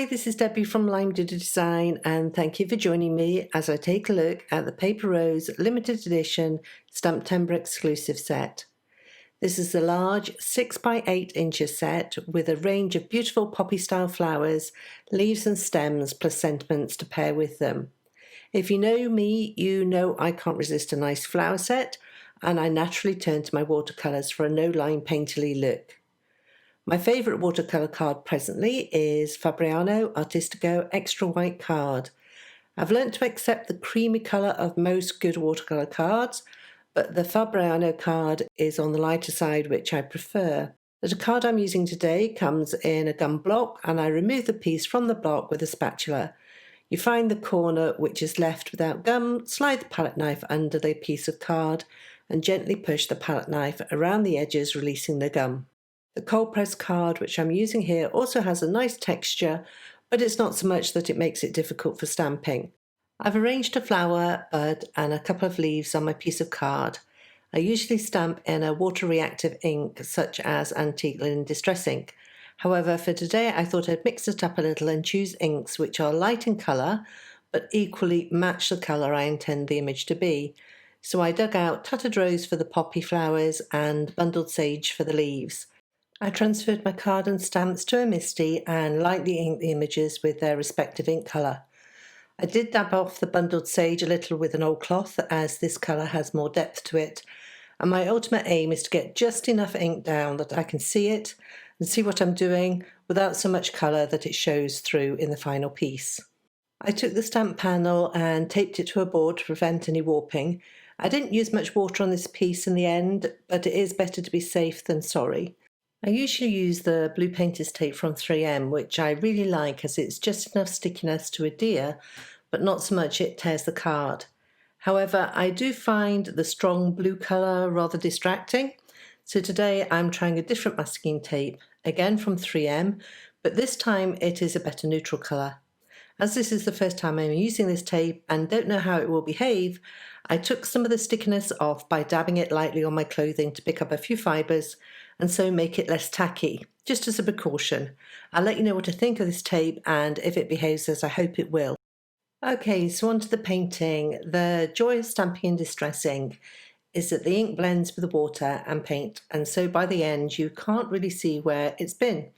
This is Debbie from Lime Design, and thank you for joining me as I take a look at the Paper Rose limited edition STAMPtember exclusive set. This is a large 6 by 8 inches set with a range of beautiful poppy style flowers, leaves and stems plus sentiments to pair with them. If you know me, you know I can't resist a nice flower set, and I naturally turn to my watercolours for a no-line painterly look. My favourite watercolour card presently is Fabriano Artistico Extra White card. I've learnt to accept the creamy colour of most good watercolour cards, but the Fabriano card is on the lighter side, which I prefer. The card I'm using today comes in a gum block, and I remove the piece from the block with a spatula. You find the corner which is left without gum, slide the palette knife under the piece of card and gently push the palette knife around the edges, releasing the gum. The cold press card which I'm using here also has a nice texture, but it's not so much that it makes it difficult for stamping. I've arranged a flower, bud and a couple of leaves on my piece of card. I usually stamp in a water reactive ink such as Antique Distress ink. However, for today I thought I'd mix it up a little and choose inks which are light in colour but equally match the colour I intend the image to be. So I dug out Tutted Rose for the poppy flowers and Bundled Sage for the leaves. I transferred my card and stamps to a MISTI and lightly inked the images with their respective ink colour. I did dab off the Bundled Sage a little with an old cloth, as this colour has more depth to it, and my ultimate aim is to get just enough ink down that I can see it and see what I'm doing without so much colour that it shows through in the final piece. I took the stamp panel and taped it to a board to prevent any warping. I didn't use much water on this piece in the end, but it is better to be safe than sorry. I usually use the blue painter's tape from 3M, which I really like as it's just enough stickiness to adhere, but not so much it tears the card. However, I do find the strong blue colour rather distracting, so today I'm trying a different masking tape, again from 3M, but this time it is a better neutral colour. As this is the first time I'm using this tape and don't know how it will behave, I took some of the stickiness off by dabbing it lightly on my clothing to pick up a few fibres and so make it less tacky, just as a precaution. I'll let you know what I think of this tape and if it behaves as I hope it will. Okay, so on to the painting. The joy of stamping in distress ink is that the ink blends with the water and paint, and so by the end you can't really see where it's been.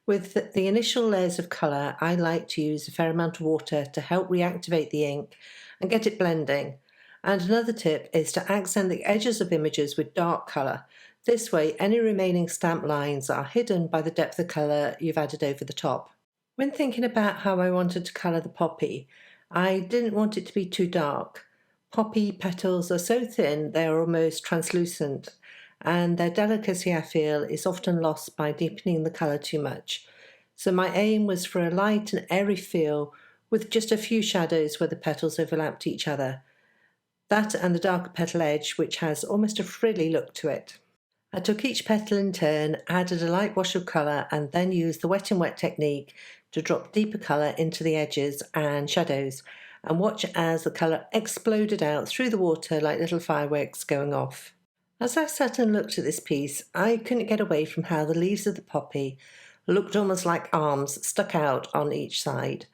With the initial layers of colour, I like to use a fair amount of water to help reactivate the ink and get it blending. And another tip is to accent the edges of images with dark colour. This way, any remaining stamp lines are hidden by the depth of colour you've added over the top. When thinking about how I wanted to colour the poppy, I didn't want it to be too dark. Poppy petals are so thin they are almost translucent, and their delicacy, I feel, is often lost by deepening the colour too much. So my aim was for a light and airy feel with just a few shadows where the petals overlapped each other. That and the darker petal edge, which has almost a frilly look to it. I took each petal in turn, added a light wash of colour and then used the wet and wet technique to drop deeper colour into the edges and shadows and watch as the colour exploded out through the water like little fireworks going off. As I sat and looked at this piece, I couldn't get away from how the leaves of the poppy looked almost like arms stuck out on each side,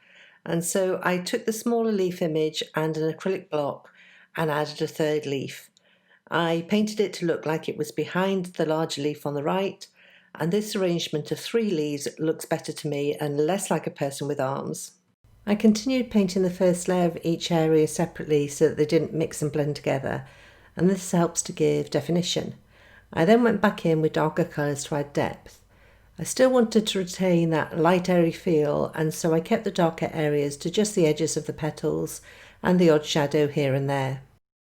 and so I took the smaller leaf image and an acrylic block and added a third leaf. I painted it to look like it was behind the larger leaf on the right, and this arrangement of 3 leaves looks better to me and less like a person with arms. I continued painting the first layer of each area separately so that they didn't mix and blend together, and this helps to give definition. I then went back in with darker colours to add depth. I still wanted to retain that light airy feel, and so I kept the darker areas to just the edges of the petals and the odd shadow here and there.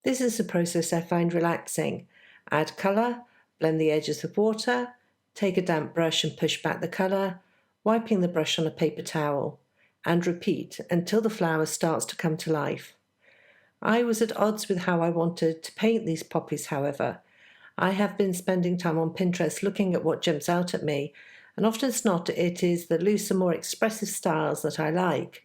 This is a process I find relaxing. Add colour, blend the edges with water, take a damp brush and push back the colour, wiping the brush on a paper towel, and repeat until the flower starts to come to life. I was at odds with how I wanted to paint these poppies, however. I have been spending time on Pinterest looking at what jumps out at me, and often it's not, it is the looser, more expressive styles that I like.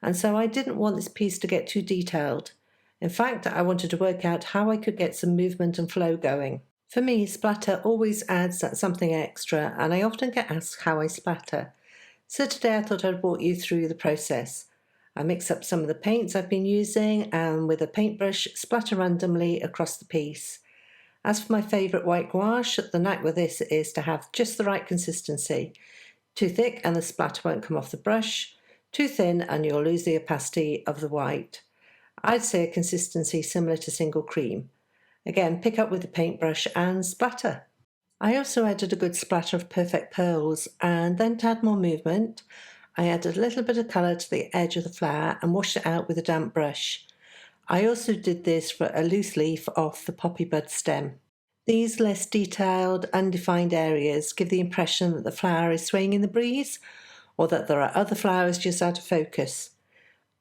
And so I didn't want this piece to get too detailed. In fact, I wanted to work out how I could get some movement and flow going. For me, splatter always adds that something extra, and I often get asked how I splatter. So today I thought I'd walk you through the process. I mix up some of the paints I've been using and with a paintbrush splatter randomly across the piece. As for my favourite white gouache, the knack with this is to have just the right consistency. Too thick and the splatter won't come off the brush, too thin and you'll lose the opacity of the white. I'd say a consistency similar to single cream. Again, pick up with the paintbrush and splatter. I also added a good splatter of perfect pearls, and then to add more movement, I added a little bit of colour to the edge of the flower and washed it out with a damp brush. I also did this for a loose leaf off the poppy bud stem. These less detailed, undefined areas give the impression that the flower is swaying in the breeze, or that there are other flowers just out of focus.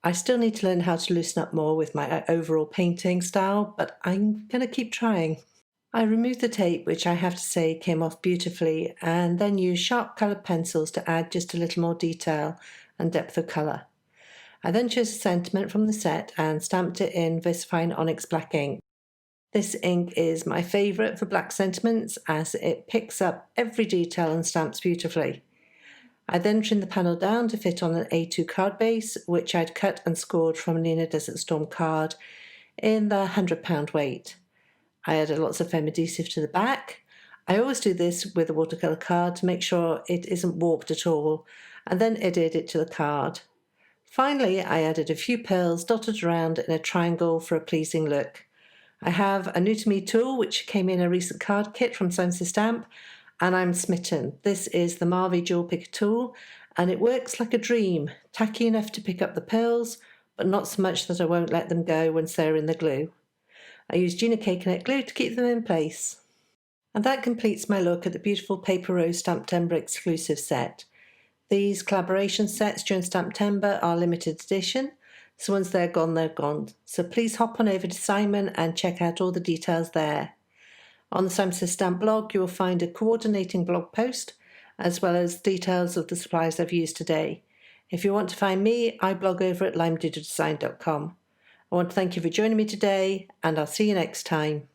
I still need to learn how to loosen up more with my overall painting style, but I'm going to keep trying. I removed the tape, which I have to say came off beautifully, and then used sharp coloured pencils to add just a little more detail and depth of colour. I then chose a sentiment from the set and stamped it in VersaFine Onyx Black ink. This ink is my favourite for black sentiments as it picks up every detail and stamps beautifully. I then trimmed the panel down to fit on an A2 card base, which I'd cut and scored from a Nina Desert Storm card in the £100 weight. I added lots of foam adhesive to the back. I always do this with a watercolour card to make sure it isn't warped at all, and then adhered it to the card. Finally, I added a few pearls dotted around in a triangle for a pleasing look. I have a new to me tool which came in a recent card kit from Science Stamp, and I'm smitten. This is the Marvy Jewel Picker tool, and it works like a dream, tacky enough to pick up the pearls, but not so much that I won't let them go once they're in the glue. I used Gina Cakenet glue to keep them in place. And that completes my look at the beautiful Paper Rose STAMPtember exclusive set. These collaboration sets during STAMPtember are limited edition, so once they're gone, they're gone. So please hop on over to Simon and check out all the details there. On the Simon Says Stamp blog, you will find a coordinating blog post, as well as details of the supplies I've used today. If you want to find me, I blog over at limedigitaldesign.com. I want to thank you for joining me today, and I'll see you next time.